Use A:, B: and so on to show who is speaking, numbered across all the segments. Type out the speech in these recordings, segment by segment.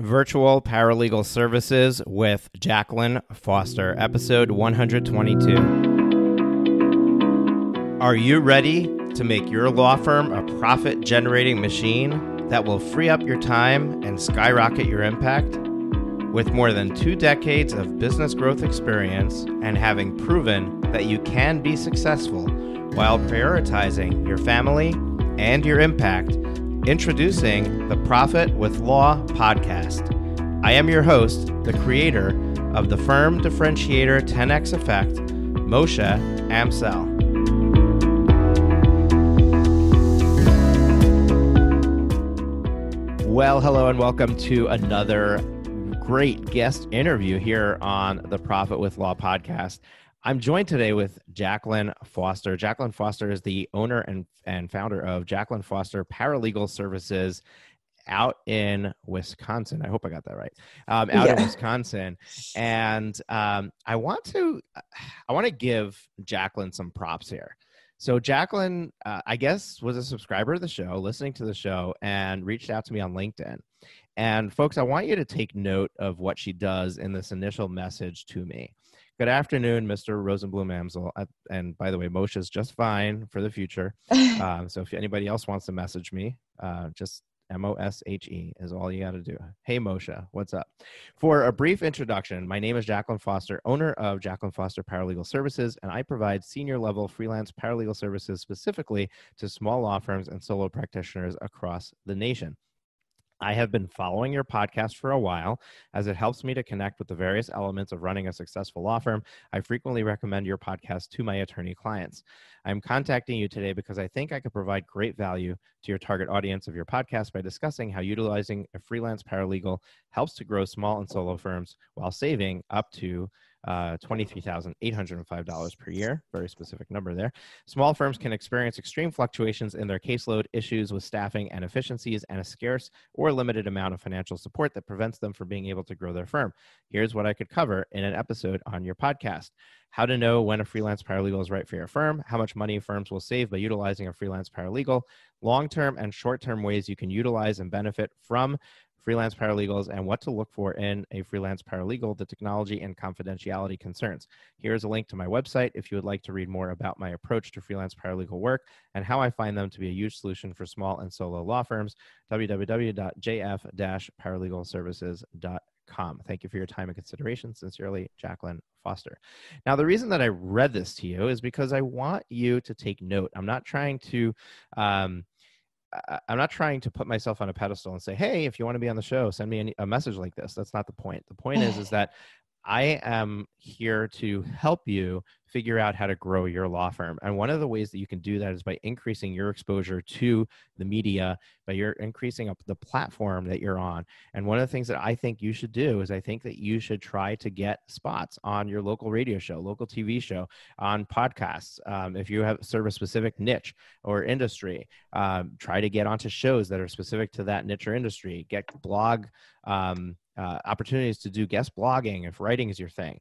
A: Virtual Paralegal Services with Jaclyn Foster, episode 122. Are you ready to make your law firm a profit-generating machine that will free up your time and skyrocket your impact? With more than 2 decades of business growth experience and having proven that you can be successful while prioritizing your family and your impact, introducing the Profit with Law podcast. I am your host, the creator of the Firm Differentiator 10X Effect, Moshe Amsel. Well, hello and welcome to another great guest interview here on the Profit with Law podcast. I'm joined today with Jaclyn Foster. Jaclyn Foster is the owner and founder of Jaclyn Foster Paralegal Services out in Wisconsin. I hope I got that right. In Wisconsin. And I want to give Jaclyn some props here. So Jaclyn, I guess, was a subscriber to the show, listening to the show, and reached out to me on LinkedIn. And folks, I want you to take note of what she does in this initial message to me. Good afternoon, Mr. Rosenblum Amsel. And by the way, Moshe is just fine for the future. So if anybody else wants to message me, just Moshe is all you got to do. Hey, Moshe, what's up? For a brief introduction, my name is Jaclyn Foster, owner of Jaclyn Foster Paralegal Services, and I provide senior-level freelance paralegal services specifically to small law firms and solo practitioners across the nation. I have been following your podcast for a while as it helps me to connect with the various elements of running a successful law firm. I frequently recommend your podcast to my attorney clients. I'm contacting you today because I think I could provide great value to your target audience of your podcast by discussing how utilizing a freelance paralegal helps to grow small and solo firms while saving up to $23,805 per year, very specific number there. Small firms can experience extreme fluctuations in their caseload, issues with staffing and efficiencies, and a scarce or limited amount of financial support that prevents them from being able to grow their firm. Here's what I could cover in an episode on your podcast. How to know when a freelance paralegal is right for your firm, how much money firms will save by utilizing a freelance paralegal, long-term and short-term ways you can utilize and benefit from freelance paralegals, and what to look for in a freelance paralegal, the technology and confidentiality concerns. Here's a link to my website if you would like to read more about my approach to freelance paralegal work and how I find them to be a huge solution for small and solo law firms, www.jf-paralegalservices.com. Thank you for your time and consideration. Sincerely, Jaclyn Foster. Now, the reason that I read this to you is because I want you to take note. I'm not trying to put myself on a pedestal and say, hey, if you want to be on the show, send me a message like this. That's not the point. The point is that I am here to help you figure out how to grow your law firm. And one of the ways that you can do that is by increasing your exposure to the media, by your increasing up the platform that you're on. And one of the things that I think you should do is I think that you should try to get spots on your local radio show, local TV show, on podcasts. If you serve a specific niche or industry, try to get onto shows that are specific to that niche or industry. Get blog opportunities to do guest blogging if writing is your thing.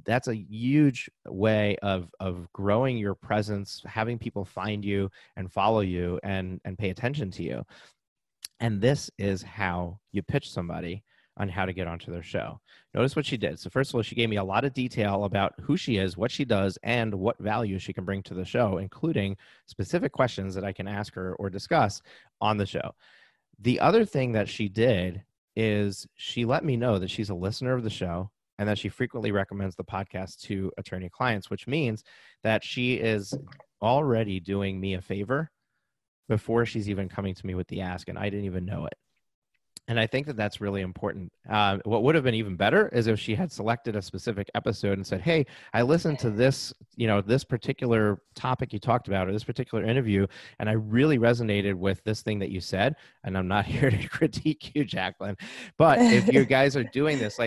A: That's a huge way of growing your presence, having people find you and follow you and pay attention to you. And this is how you pitch somebody on how to get onto their show. Notice what she did. So first of all, she gave me a lot of detail about who she is, what she does, and what value she can bring to the show, including specific questions that I can ask her or discuss on the show. The other thing that she did is she let me know that she's a listener of the show and that she frequently recommends the podcast to attorney clients, which means that she is already doing me a favor before she's even coming to me with the ask, and I didn't even know it. And I think that that's really important. What would have been even better is if she had selected a specific episode and said, hey, I listened to this, this particular topic you talked about or this particular interview, and I really resonated with this thing that you said. And I'm not here to critique you, Jaclyn, but if you guys are doing this,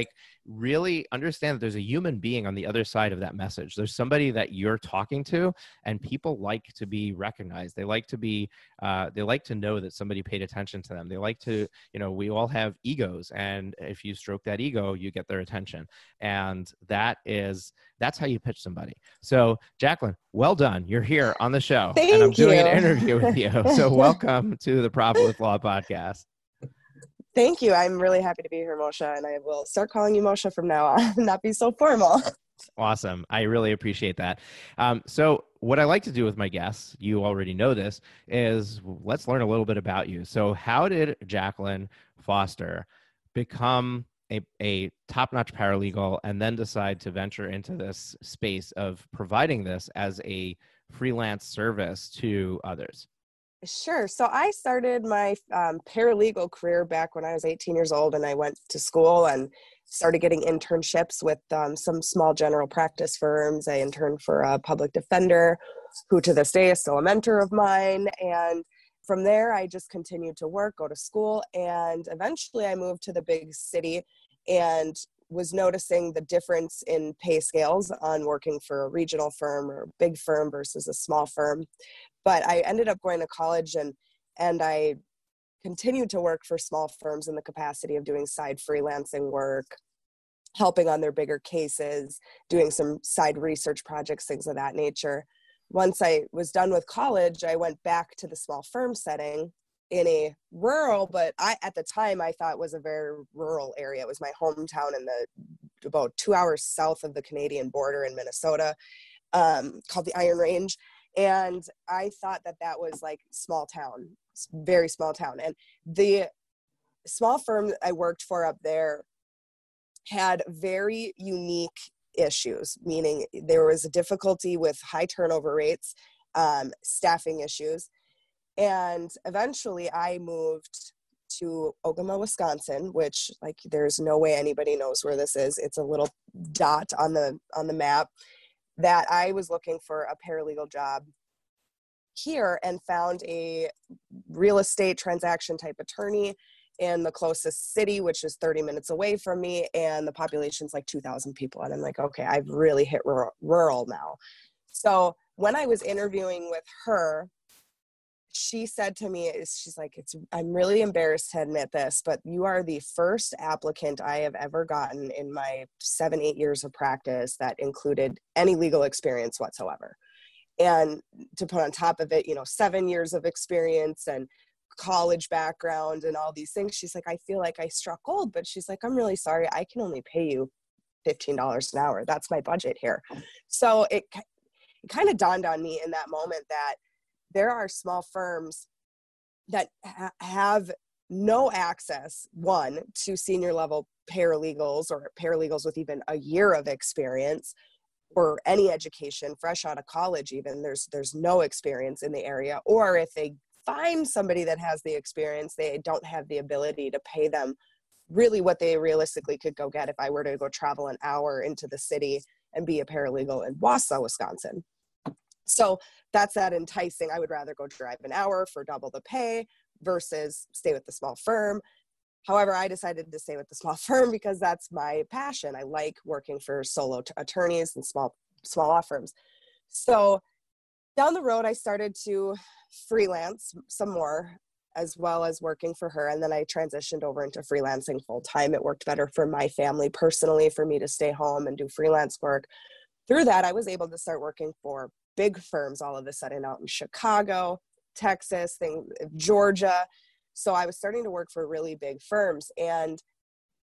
A: really understand that there's a human being on the other side of that message. There's somebody that you're talking to, and people like to be recognized. They like to be, they like to know that somebody paid attention to them. They like to, we all have egos, and if you stroke that ego, you get their attention. And that's how you pitch somebody. So Jaclyn, well done. You're here on the show.
B: Thank
A: and I'm
B: you.
A: doing an interview with you. So welcome to the Profit with Law podcast.
B: Thank you. I'm really happy to be here, Moshe, and I will start calling you Moshe from now on and not be so formal.
A: Awesome. I really appreciate that. So what I like to do with my guests, you already know this, is let's learn a little bit about you. So how did Jaclyn Foster become a top-notch paralegal and then decide to venture into this space of providing this as a freelance service to others?
B: Sure. So I started my paralegal career back when I was 18 years old, and I went to school and started getting internships with some small general practice firms. I interned for a public defender who to this day is still a mentor of mine. And from there, I just continued to work, go to school, and eventually I moved to the big city and was noticing the difference in pay scales on working for a regional firm or a big firm versus a small firm. But I ended up going to college and I continued to work for small firms in the capacity of doing side freelancing work, helping on their bigger cases, doing some side research projects, things of that nature. Once I was done with college, I went back to the small firm setting in a rural, but at the time I thought was a very rural area. It was my hometown in about 2 hours south of the Canadian border in Minnesota, called the Iron Range. And I thought that was like small town, very small town. And the small firm I worked for up there had very unique issues, meaning there was a difficulty with high turnover rates, staffing issues. And eventually I moved to Ogama, Wisconsin, which there's no way anybody knows where this is. It's a little dot on the map. That I was looking for a paralegal job here and found a real estate transaction type attorney in the closest city, which is 30 minutes away from me. And the population's like 2,000 people. And I'm like, okay, I've really hit rural now. So when I was interviewing with her, she said to me, she's like, I'm really embarrassed to admit this, but you are the first applicant I have ever gotten in my 7-8 years of practice that included any legal experience whatsoever. And to put on top of it, 7 years of experience and college background and all these things. She's like, I feel like I struck gold, but she's like, I'm really sorry. I can only pay you $15 an hour. That's my budget here. So it kind of dawned on me in that moment that there are small firms that have no access, one, to senior level paralegals or paralegals with even a year of experience or any education, fresh out of college even. There's no experience in the area. Or if they find somebody that has the experience, they don't have the ability to pay them really what they realistically could go get if I were to go travel an hour into the city and be a paralegal in Wausau, Wisconsin. So that's that enticing. I would rather go drive an hour for double the pay versus stay with the small firm. However, I decided to stay with the small firm because that's my passion. I like working for solo attorneys and small law firms. So down the road, I started to freelance some more as well as working for her. And then I transitioned over into freelancing full time. It worked better for my family personally for me to stay home and do freelance work. Through that, I was able to start working for big firms all of a sudden out in Chicago, Texas, Georgia. So I was starting to work for really big firms and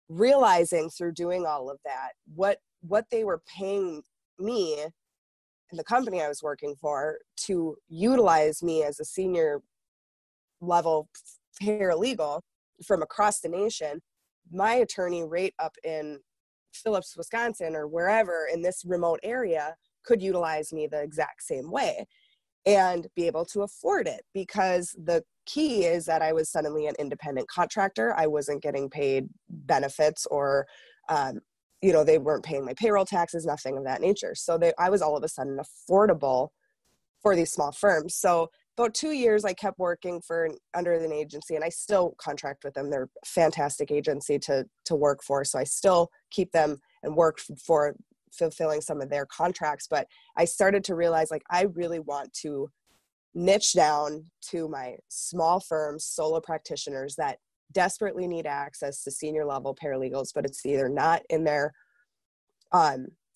B: realizing through doing all of that, what they were paying me and the company I was working for to utilize me as a senior level paralegal from across the nation. My attorney rate up in Phillips, Wisconsin, or wherever in this remote area could utilize me the exact same way and be able to afford it, because the key is that I was suddenly an independent contractor. I wasn't getting paid benefits or, they weren't paying my payroll taxes, nothing of that nature. So I was all of a sudden affordable for these small firms. So about 2 years, I kept working under an agency, and I still contract with them. They're a fantastic agency to work for. So I still keep them and work for fulfilling some of their contracts. But I started to realize I really want to niche down to my small firms, solo practitioners that desperately need access to senior level paralegals, but it's either not in their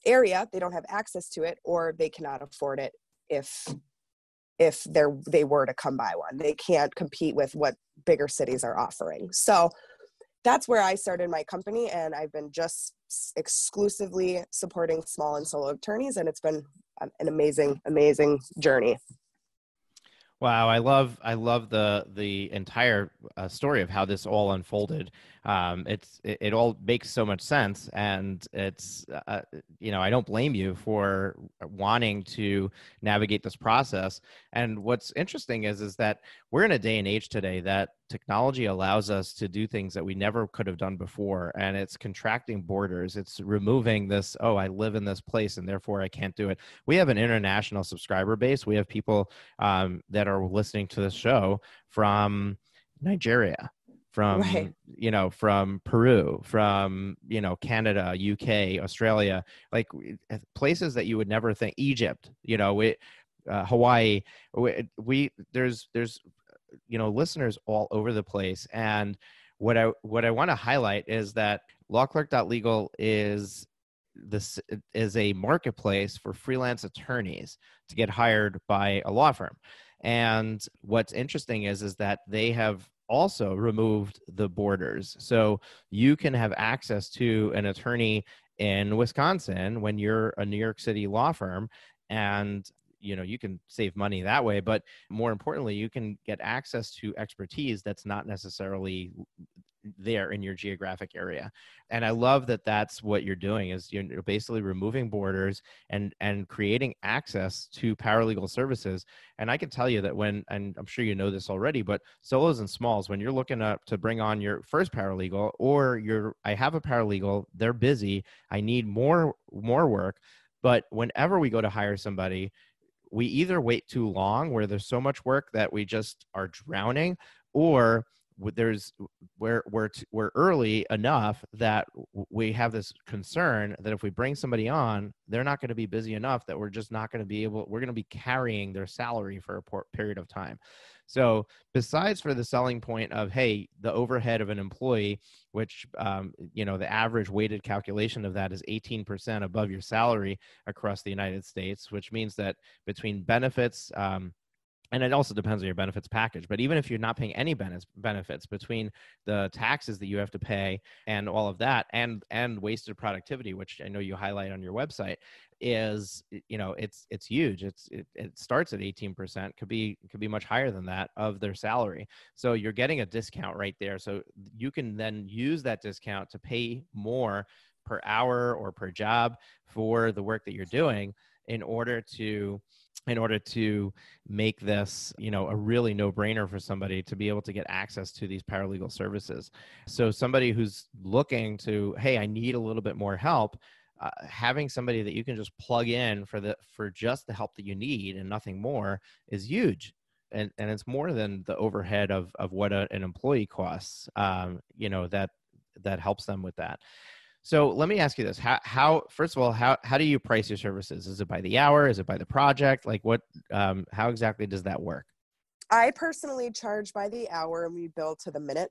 B: area, they don't have access to it, or they cannot afford it if they were to come by one. They can't compete with what bigger cities are offering. So that's where I started my company, and I've been just exclusively supporting small and solo attorneys, and it's been an amazing, amazing journey.
A: Wow, I love the entire story of how this all unfolded. It all makes so much sense, and it's I don't blame you for wanting to navigate this process. And what's interesting is that we're in a day and age today that technology allows us to do things that we never could have done before, and it's contracting borders. It's removing this, oh, I live in this place and therefore I can't do it. We have an international subscriber base. We have people that are listening to this show from Nigeria,
B: Right.
A: from Peru, from Canada, UK, Australia, like places that you would never think. Egypt, Hawaii. There's listeners all over the place. And what I want to highlight is that lawclerk.legal is a marketplace for freelance attorneys to get hired by a law firm. And what's interesting is that they have also removed the borders. So you can have access to an attorney in Wisconsin when you're a New York City law firm, and you can save money that way, but more importantly, you can get access to expertise that's not necessarily there in your geographic area. And I love that that's what you're doing, is you're basically removing borders and creating access to paralegal services. And I can tell you that and I'm sure you know this already, but solos and smalls, when you're looking to bring on your first paralegal, or I have a paralegal, they're busy, I need more work. But whenever we go to hire somebody, we either wait too long where there's so much work that we just are drowning, or we're early enough that we have this concern that if we bring somebody on, they're not going to be busy enough, that we're just not going to be able, we're going to be carrying their salary for a period of time. So besides for the selling point of, hey, the overhead of an employee, which, the average weighted calculation of that is 18% above your salary across the United States, which means that between benefits, and it also depends on your benefits package, but even if you're not paying any benefits, between the taxes that you have to pay and all of that, and wasted productivity, which I know you highlight on your website, is it's huge. It starts at 18%, could be much higher than that of their salary. So you're getting a discount right there. So you can then use that discount to pay more per hour or per job for the work that you're doing, in order to make this, a really no-brainer for somebody to be able to get access to these paralegal services. So somebody who's looking to, hey, I need a little bit more help, having somebody that you can just plug in for just the help that you need and nothing more is huge. And it's more than the overhead of what an employee costs, that helps them with that. So let me ask you this: how first of all, how do you price your services? Is it by the hour? Is it by the project? Like what? How exactly does that work?
B: I personally charge by the hour, and we bill to the minute.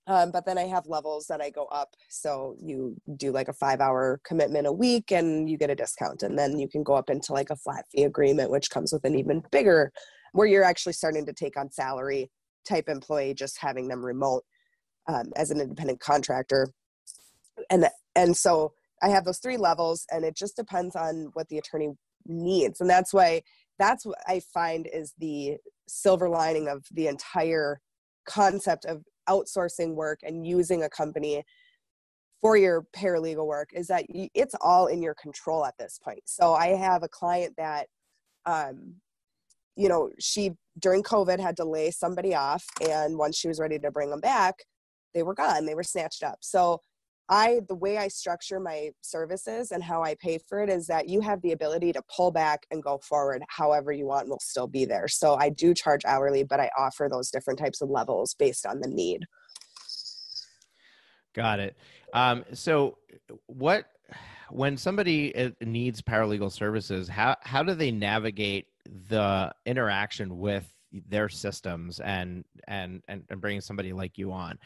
B: But then I have levels that I go up. So you do like a 5-hour commitment a week and you get a discount. And then you can go up into like a flat fee agreement, which comes with an even bigger, where you're actually starting to take on salary type employee, just having them remote as an independent contractor. And so I have those 3 levels, and it just depends on what the attorney needs. And that's what I find is the silver lining of the entire concept of outsourcing work and using a company for your paralegal work, is that it's all in your control at this point. So I have a client that, she during COVID had to lay somebody off, and once she was ready to bring them back, they were gone. They were snatched up. So the way I structure my services and how I pay for it is that you have the ability to pull back and go forward however you want, and we'll still be there. So I do charge hourly, but I offer those different types of levels based on the need.
A: Got it. So when somebody needs paralegal services, how do they navigate the interaction with their systems and bringing somebody like you on?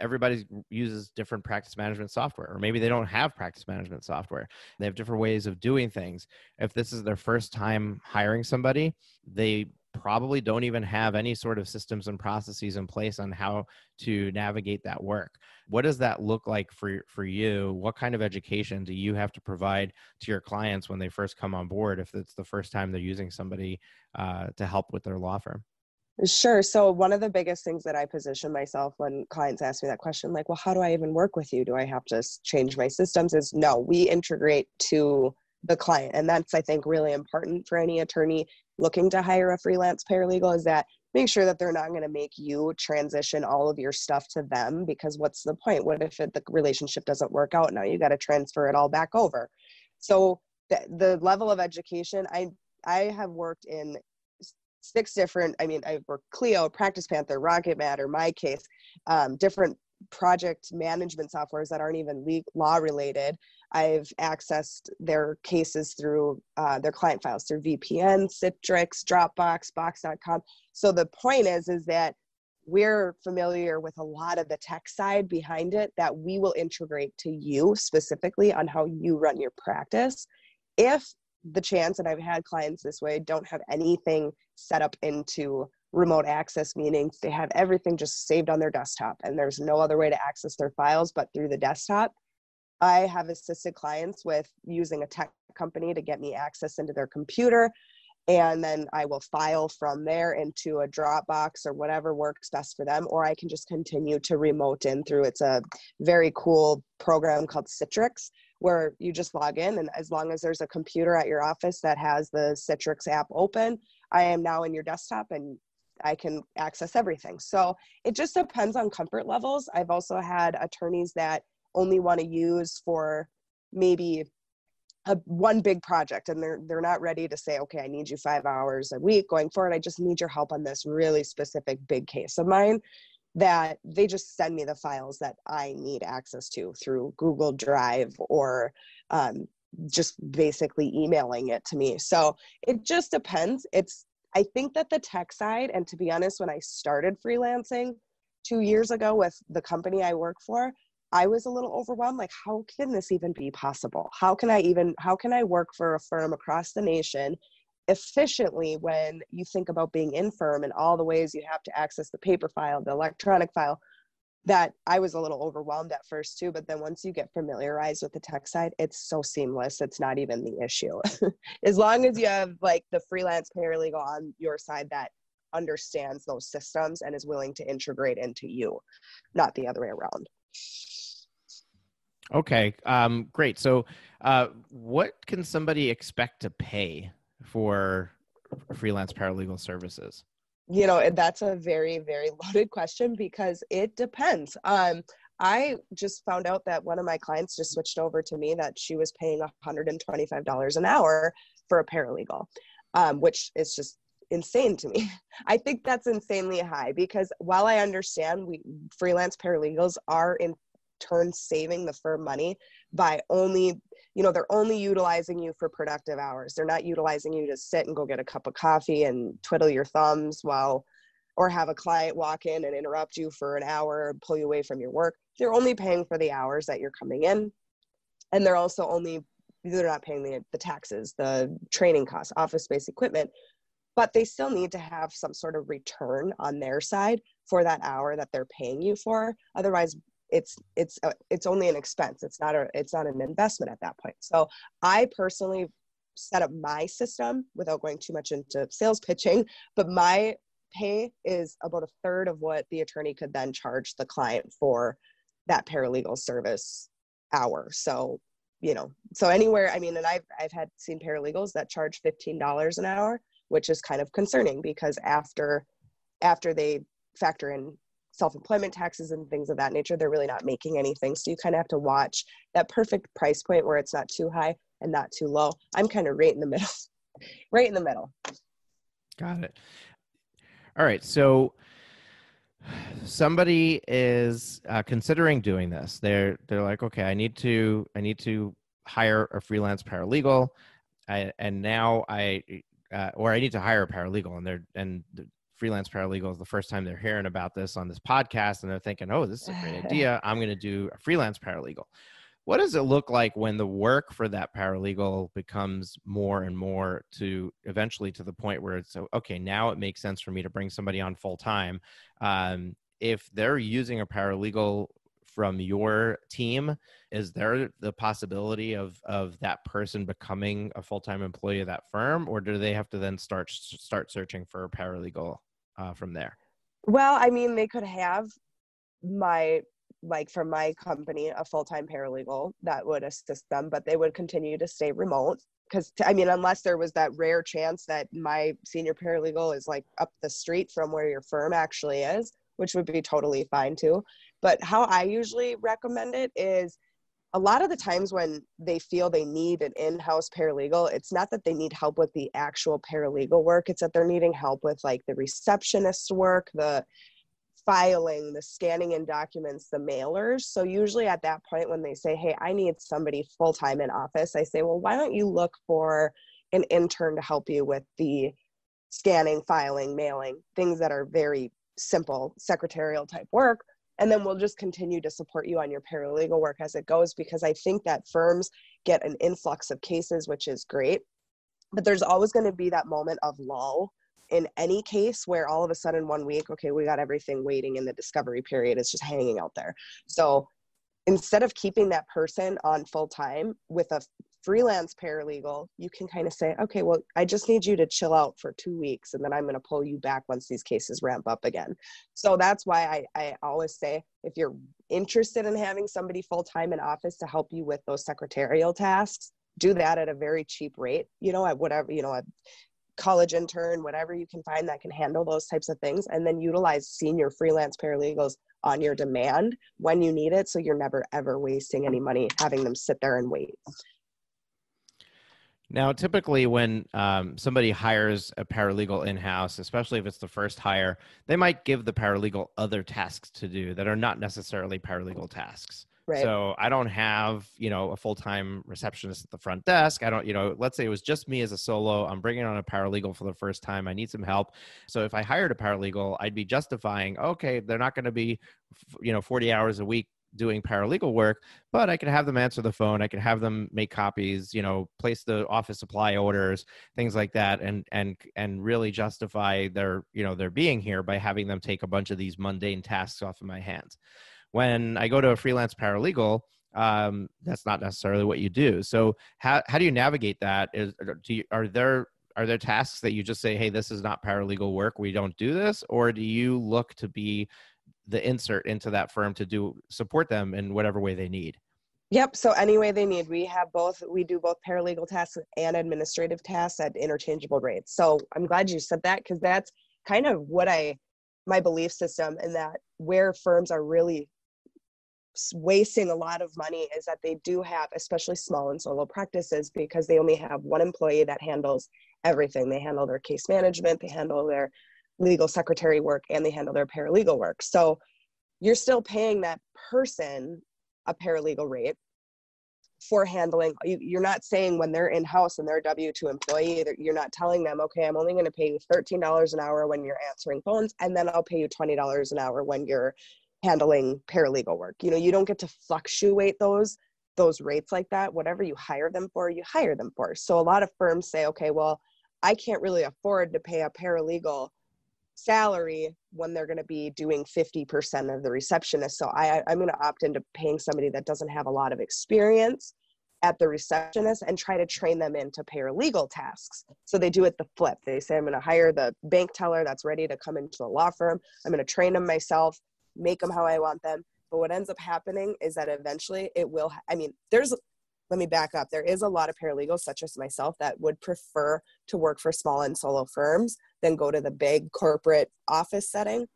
A: Everybody uses different practice management software, or maybe they don't have practice management software. They have different ways of doing things. If this is their first time hiring somebody, they probably don't even have any sort of systems and processes in place on how to navigate that work. What does that look like for you? What kind of education do you have to provide to your clients when they first come on board, if it's the first time they're using somebody to help with their law firm?
B: Sure. So one of the biggest things that I position myself when clients ask me that question, like, well, how do I even work with you? Do I have to change my systems? Is no, we integrate to the client. And that's, I think, really important for any attorney looking to hire a freelance paralegal, is that make sure that they're not going to make you transition all of your stuff to them, because what's the point? What if the relationship doesn't work out? Now you got to transfer it all back over. So the level of education, I have worked in 6 different, I've worked Clio, Practice Panther, Rocket Matter, My Case, different project management softwares that aren't even law related. I've accessed their cases through their client files through VPN, Citrix, Dropbox, Box.com. So the point is that we're familiar with a lot of the tech side behind it that we will integrate to you specifically on how you run your practice. If the chance, and I've had clients this way, don't have anything set up into remote access, meaning they have everything just saved on their desktop and there's no other way to access their files but through the desktop. I have assisted clients with using a tech company to get me access into their computer, and then I will file from there into a Dropbox or whatever works best for them, or I can just continue to remote in through, it's a very cool program called Citrix, where you just log in, and as long as there's a computer at your office that has the Citrix app open, I am now in your desktop and I can access everything. So it just depends on comfort levels. I've also had attorneys that only want to use for maybe one big project, and they're not ready to say, okay, I need you 5 hours a week going forward. I just need your help on this really specific big case of mine, that they just send me the files that I need access to through Google Drive, or just basically emailing it to me. So it just depends. I think that the tech side, and to be honest, when I started freelancing 2 years ago with the company I work for, I was a little overwhelmed. Like, how can this even be possible? How can I work for a firm across the nation efficiently when you think about being in firm and all the ways you have to access the paper file, the electronic file? That I was a little overwhelmed at first too, but then once you get familiarized with the tech side, it's so seamless. It's not even the issue. As long as you have like the freelance paralegal on your side that understands those systems and is willing to integrate into you, not the other way around.
A: Okay, great. So what can somebody expect to pay for freelance paralegal services?
B: That's a very, very loaded question because it depends. I just found out that one of my clients just switched over to me, that she was paying $125 an hour for a paralegal, which is just insane to me. I think that's insanely high, because while I understand freelance paralegals are in turn saving the firm money by they're only utilizing you for productive hours. They're not utilizing you to sit and go get a cup of coffee and twiddle your thumbs or have a client walk in and interrupt you for an hour and pull you away from your work. They're only paying for the hours that you're coming in. And they're not paying the taxes, the training costs, office space, equipment, but they still need to have some sort of return on their side for that hour that they're paying you for. Otherwise, it's only an expense. It's not an investment at that point. So I personally set up my system without going too much into sales pitching, but my pay is about a third of what the attorney could then charge the client for that paralegal service hour. So, so anywhere, and I've seen paralegals that charge $15 an hour, which is kind of concerning, because after they factor in self-employment taxes and things of that nature, they're really not making anything. So you kind of have to watch that perfect price point where it's not too high and not too low. I'm kind of right in the middle, right in the middle.
A: Got it. All right. So somebody is considering doing this. They're like, okay, I need to hire a freelance paralegal, or I need to hire a paralegal, and the freelance paralegal is the first time they're hearing about this on this podcast, and they're thinking, oh, this is a great idea. I'm going to do a freelance paralegal. What does it look like when the work for that paralegal becomes more and more to eventually to the point where it's, okay, now it makes sense for me to bring somebody on full time? If they're using a paralegal from your team, is there the possibility of that person becoming a full-time employee of that firm, or do they have to then start searching for a paralegal from there?
B: Well, I mean, they could have from my company, a full-time paralegal that would assist them, but they would continue to stay remote. Because, I mean, unless there was that rare chance that my senior paralegal is like up the street from where your firm actually is, which would be totally fine too. But how I usually recommend it is, a lot of the times when they feel they need an in-house paralegal, it's not that they need help with the actual paralegal work, it's that they're needing help with like the receptionist work, the filing, the scanning in documents, the mailers. So usually at that point when they say, hey, I need somebody full-time in office, I say, well, why don't you look for an intern to help you with the scanning, filing, mailing, things that are very simple secretarial type work. And then we'll just continue to support you on your paralegal work as it goes, because I think that firms get an influx of cases, which is great. But there's always going to be that moment of lull in any case where all of a sudden 1 week, okay, we got everything waiting in the discovery period. It's just hanging out there. So instead of keeping that person on full time with a freelance paralegal, you can kind of say, okay, well, I just need you to chill out for 2 weeks, and then I'm going to pull you back once these cases ramp up again. So that's why I always say, if you're interested in having somebody full-time in office to help you with those secretarial tasks, do that at a very cheap rate, at whatever, a college intern, whatever you can find that can handle those types of things, and then utilize senior freelance paralegals on your demand when you need it. So you're never, ever wasting any money having them sit there and wait.
A: Now, typically when somebody hires a paralegal in-house, especially if it's the first hire, they might give the paralegal other tasks to do that are not necessarily paralegal tasks.
B: Right.
A: So I don't have, a full-time receptionist at the front desk. I don't, let's say it was just me as a solo. I'm bringing on a paralegal for the first time. I need some help. So if I hired a paralegal, I'd be justifying, okay, they're not going to be, 40 hours a week doing paralegal work, but I could have them answer the phone. I could have them make copies, place the office supply orders, things like that, and really justify their being here by having them take a bunch of these mundane tasks off of my hands. When I go to a freelance paralegal, that's not necessarily what you do. So how do you navigate that? Are there tasks that you just say, hey, this is not paralegal work, we don't do this? Or do you look to be the insert into that firm to support them in whatever way they need?
B: Yep. So any way they need, we do both paralegal tasks and administrative tasks at interchangeable rates. So I'm glad you said that, because that's kind of my belief system, and that where firms are really wasting a lot of money is that they do have, especially small and solo practices, because they only have one employee that handles everything. They handle their case management, they handle their legal secretary work, and they handle their paralegal work. So you're still paying that person a paralegal rate for handling. You're not saying when they're in-house and they're a W-2 employee, you're not telling them, okay, I'm only going to pay you $13 an hour when you're answering phones, and then I'll pay you $20 an hour when you're handling paralegal work. You don't get to fluctuate those rates like that. Whatever you hire them for, you hire them for. So a lot of firms say, okay, well, I can't really afford to pay a paralegal salary when they're going to be doing 50% of the receptionist. So I'm going to opt into paying somebody that doesn't have a lot of experience at the receptionist and try to train them into paralegal tasks. So they do it the flip. They say, I'm going to hire the bank teller that's ready to come into the law firm. I'm going to train them myself, make them how I want them. But what ends up happening is that eventually let me back up. There is a lot of paralegals, such as myself, that would prefer to work for small and solo firms than go to the big corporate office setting,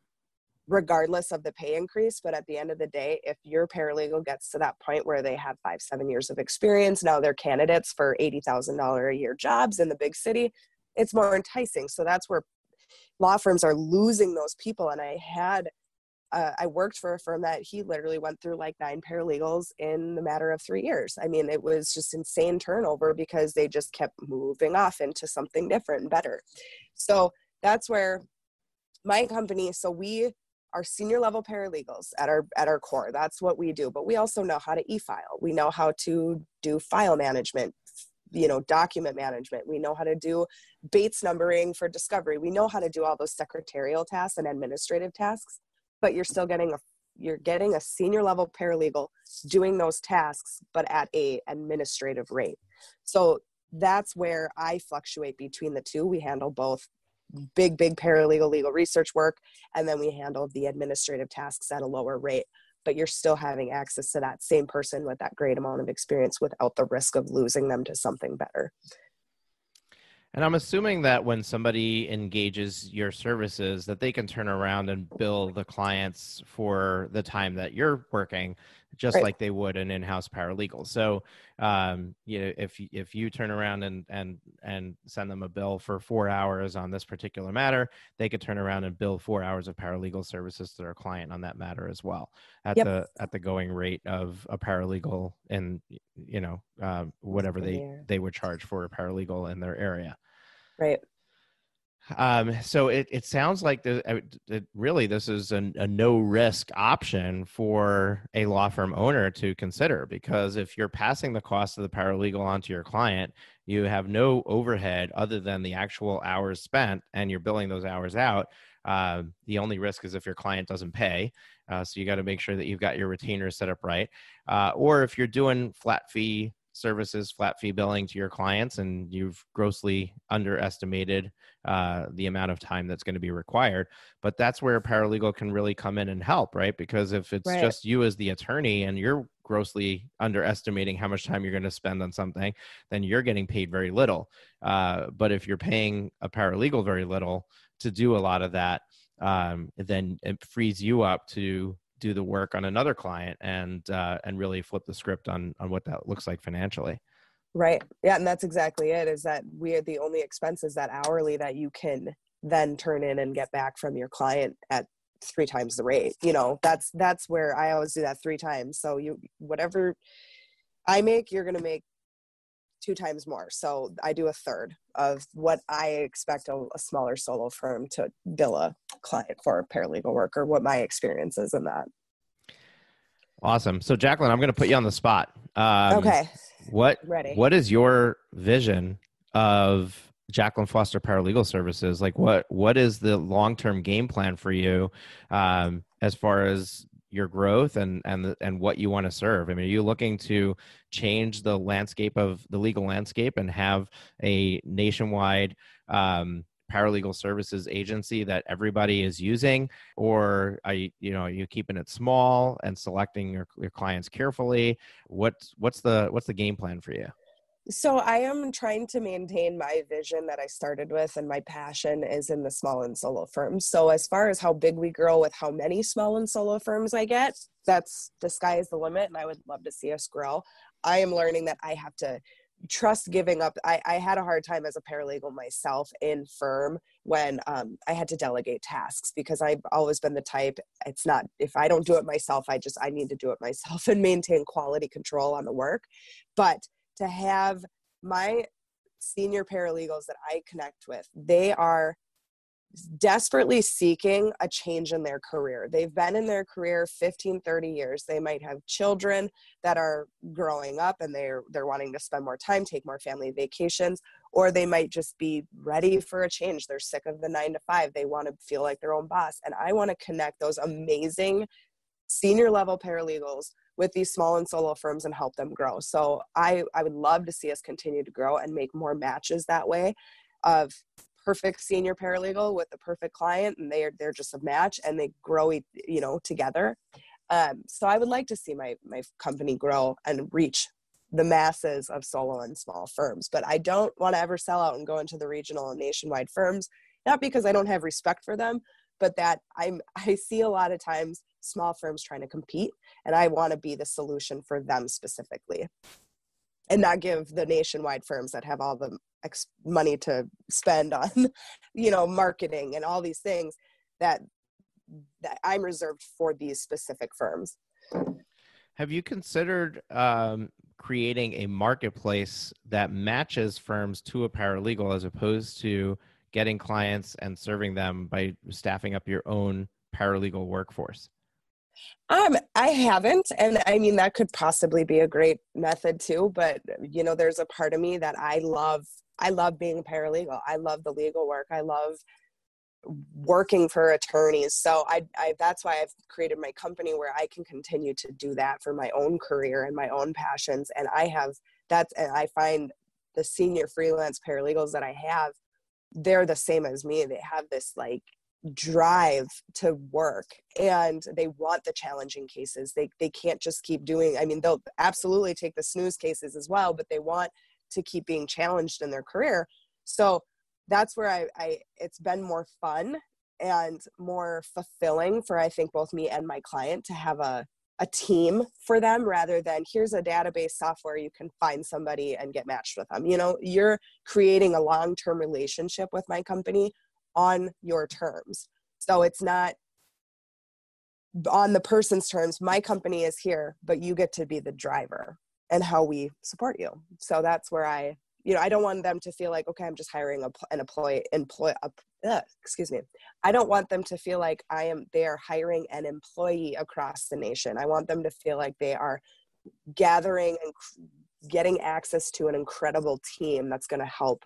B: regardless of the pay increase. But at the end of the day, if your paralegal gets to that point where they have 5-7 years of experience, now they're candidates for $80,000 a year jobs in the big city, it's more enticing. So that's where law firms are losing those people. And I worked for a firm that he literally went through like 9 paralegals in the matter of 3 years. I mean, it was just insane turnover because they just kept moving off into something different and better. So that's where my company, so we are senior level paralegals at our core. That's what we do. But we also know how to e-file. We know how to do file management, document management. We know how to do Bates numbering for discovery. We know how to do all those secretarial tasks and administrative tasks, but you're still getting a senior level paralegal doing those tasks, but at a administrative rate. So that's where I fluctuate between the two. We handle both big paralegal legal research work, and then we handle the administrative tasks at a lower rate, but you're still having access to that same person with that great amount of experience without the risk of losing them to something better.
A: And I'm assuming that when somebody engages your services, that they can turn around and bill the clients for the time that you're working, just
B: Right.
A: like they would an in-house paralegal. So, if you turn around and send them a bill for 4 hours on this particular matter, they could turn around and bill 4 hours of paralegal services to their client on that matter as well, at
B: Yep.
A: the going rate of a paralegal, and whatever they would charge for a paralegal in their area.
B: Right.
A: So it sounds like really this is a no risk option for a law firm owner to consider, because if you're passing the cost of the paralegal onto your client, you have no overhead other than the actual hours spent, and you're billing those hours out. The only risk is if your client doesn't pay. So you got to make sure that you've got your retainers set up right. Or if you're doing flat fee services, flat fee billing to your clients, and you've grossly underestimated the amount of time that's going to be required. But that's where a paralegal can really come in and help, right? Because if it's
B: Right.
A: just you as the attorney and you're grossly underestimating how much time you're going to spend on something, then you're getting paid very little. But if you're paying a paralegal very little to do a lot of that, then it frees you up to do the work on another client and really flip the script on what that looks like financially.
B: Right. Yeah. And that's exactly it, is that we are the only expenses that hourly that you can then turn in and get back from your client at 3 times the rate. That's where I always do that 3 times. So whatever I make, you're going to make 2 times more. So I do a third of what I expect a smaller solo firm to bill a client for paralegal work, or what my experience is in that.
A: Awesome. So Jaclyn, I'm going to put you on the spot.
B: Okay.
A: What
B: Ready.
A: is your vision of Jaclyn Foster Paralegal Services? Like what is the long-term game plan for you as far as your growth and what you want to serve? I mean, are you looking to change the landscape of the legal landscape and have a nationwide paralegal services agency that everybody is using, or are you keeping it small and selecting your clients carefully? What's the game plan for you?
B: So I am trying to maintain my vision that I started with, and my passion is in the small and solo firms. So as far as how big we grow with how many small and solo firms I get, that's the sky is the limit, and I would love to see us grow. I am learning that I have to trust giving up. I had a hard time as a paralegal myself in firm when I had to delegate tasks, because I've always been the type, it's not, if I don't do it myself, I need to do it myself and maintain quality control on the work. But to have my senior paralegals that I connect with, they are desperately seeking a change in their career. They've been in their career 15, 30 years. They might have children that are growing up and they're wanting to spend more time, take more family vacations, or they might just be ready for a change. They're sick of the 9 to 5. They want to feel like their own boss. And I want to connect those amazing senior level paralegals with these small and solo firms and help them grow. So I would love to see us continue to grow and make more matches that way, of perfect senior paralegal with the perfect client, and they're just a match and they grow, together. So I would like to see my company grow and reach the masses of solo and small firms, but I don't want to ever sell out and go into the regional and nationwide firms, not because I don't have respect for them, but that I see a lot of times small firms trying to compete, and I want to be the solution for them specifically, and not give the nationwide firms that have all the money to spend on, marketing and all these things, that I'm reserved for these specific firms.
A: Have you considered creating a marketplace that matches firms to a paralegal, as opposed to getting clients and serving them by staffing up your own paralegal workforce?
B: I haven't, and I mean that could possibly be a great method too. But there's a part of me that I love. I love being a paralegal. I love the legal work. I love working for attorneys. So I that's why I've created my company where I can continue to do that for my own career and my own passions. And I find the senior freelance paralegals that I have, they're the same as me. They have this like drive to work, and they want the challenging cases. They can't just keep doing, I mean, they'll absolutely take the snooze cases as well, but they want to keep being challenged in their career. So that's where it's been more fun and more fulfilling for, I think, both me and my client to have a team for them, rather than here's a database software, you can find somebody and get matched with them. You're creating a long-term relationship with my company on your terms. So it's not on the person's terms. My company is here, but you get to be the driver and how we support you. So that's where I don't want them to feel like, okay, I'm just hiring an employee. I don't want them to feel like they are hiring an employee across the nation. I want them to feel like they are gathering and getting access to an incredible team that's going to help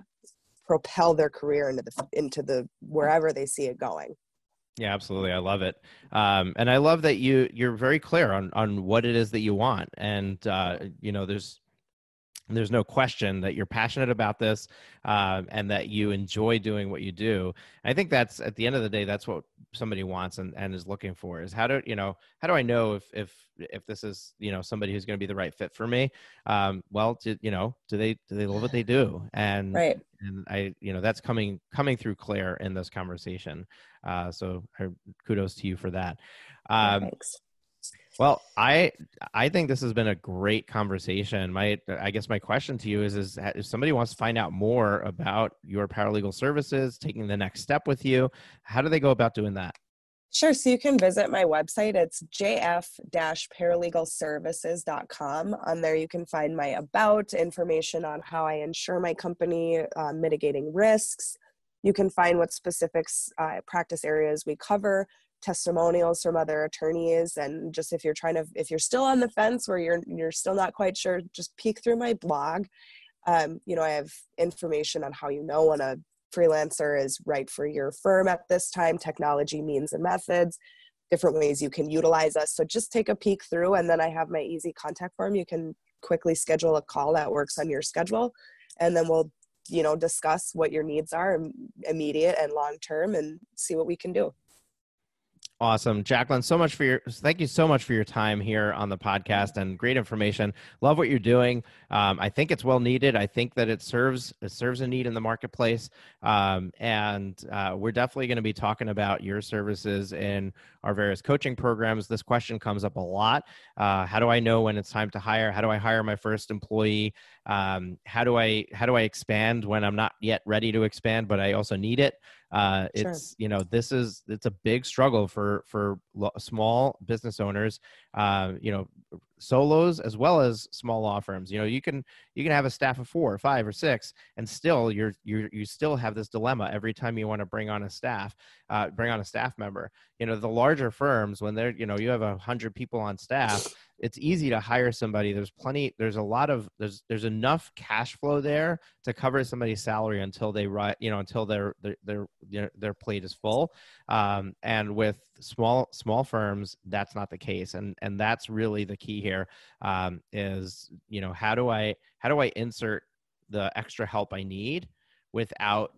B: propel their career into the wherever they see it going.
A: Yeah, absolutely. I love it. And I love that you're very clear on what it is that you want. And, there's no question that you're passionate about this, and that you enjoy doing what you do. I think that's, at the end of the day, that's what somebody wants and is looking for, is how do I know if this is, somebody who's going to be the right fit for me? Well, do they love what they do? And,
B: right.
A: And that's coming through clear in this conversation. So kudos to you for that.
B: Thanks.
A: Well, I think this has been a great conversation. I guess my question to you is if somebody wants to find out more about your paralegal services, taking the next step with you, how do they go about doing that?
B: Sure. So you can visit my website. It's jf-paralegalservices.com. On there, you can find my about, information on how I insure my company, mitigating risks. You can find what specific practice areas we cover, testimonials from other attorneys, and just if you're still on the fence where you're still not quite sure, just peek through my blog. I have information on how when a freelancer is right for your firm at this time, technology, means, and methods, different ways you can utilize us. So just take a peek through, and then I have my easy contact form. You can quickly schedule a call that works on your schedule, and then we'll discuss what your needs are, immediate and long term, and see what we can do.
A: Awesome. Jaclyn, thank you so much for your time here on the podcast, and great information. Love what you're doing. I think it's well needed. I think that it serves a need in the marketplace. And we're definitely going to be talking about your services in our various coaching programs. This question comes up a lot. How do I know when it's time to hire? How do I hire my first employee? How do I expand when I'm not yet ready to expand, but I also need it? It's, it's a big struggle for small business owners, solos as well as small law firms. You can have a staff of 4 or 5 or 6, and still you still have this dilemma every time you want to bring on a staff member. The larger firms, when you have 100 people on staff, it's easy to hire somebody. There's enough cash flow there to cover somebody's salary until until their plate is full. And with small firms, that's not the case. And that's really the key here, is, how do I insert the extra help I need without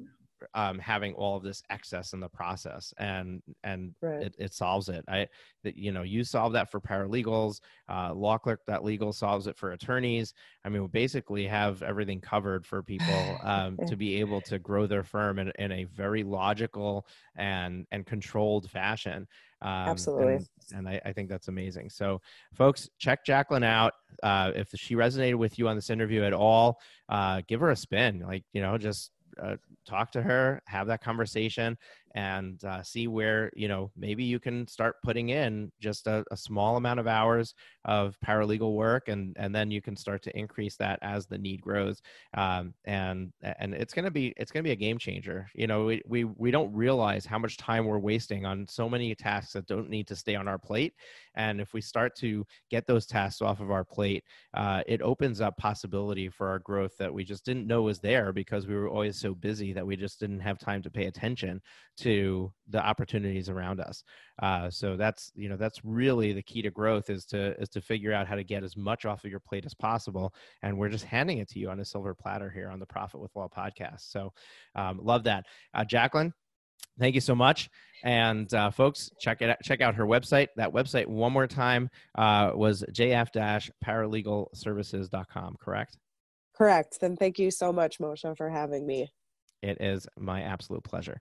A: having all of this excess in the process, and
B: right.
A: it solves it. You solve that for paralegals, LawClerk.legal solves it for attorneys. I mean, we basically have everything covered for people to be able to grow their firm in a very logical and controlled fashion.
B: Absolutely.
A: And I think that's amazing. So folks, check Jaclyn out. If she resonated with you on this interview at all, give her a spin, just talk to her, have that conversation, and see where, maybe you can start putting in just a small amount of hours of paralegal work, and then you can start to increase that as the need grows. And it's going to be a game changer. We don't realize how much time we're wasting on so many tasks that don't need to stay on our plate. And if we start to get those tasks off of our plate, it opens up possibility for our growth that we just didn't know was there, because we were always so busy that we just didn't have time to pay attention to the opportunities around us. So that's really the key to growth, is to figure out how to get as much off of your plate as possible. And we're just handing it to you on a silver platter here on the Profit with Law podcast. So love that. Jaclyn, thank you so much. And folks, check out her website. That website, one more time, was jf-paralegalservices.com, correct?
B: Correct. Then thank you so much, Moshe, for having me.
A: It is my absolute pleasure.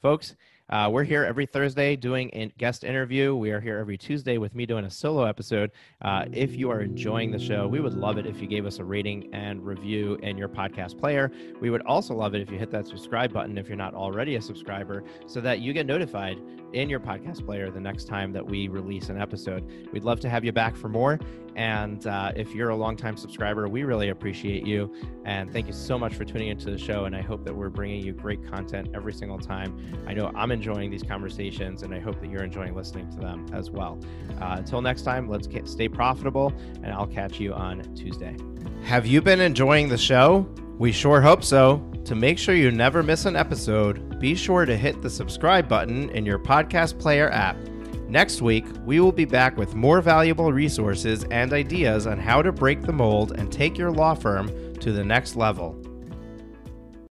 A: Folks, we're here every Thursday doing a guest interview. We are here every Tuesday with me doing a solo episode. If you are enjoying the show, we would love it if you gave us a rating and review in your podcast player. We would also love it if you hit that subscribe button if you're not already a subscriber, so that you get notified in your podcast player the next time that we release an episode. We'd love to have you back for more. And if you're a longtime subscriber, we really appreciate you. And thank you so much for tuning into the show. And I hope that we're bringing you great content every single time. I know I'm enjoying these conversations, and I hope that you're enjoying listening to them as well. Until next time, let's stay profitable, and I'll catch you on Tuesday. Have you been enjoying the show? We sure hope so. To make sure you never miss an episode, be sure to hit the subscribe button in your podcast player app. Next week, we will be back with more valuable resources and ideas on how to break the mold and take your law firm to the next level.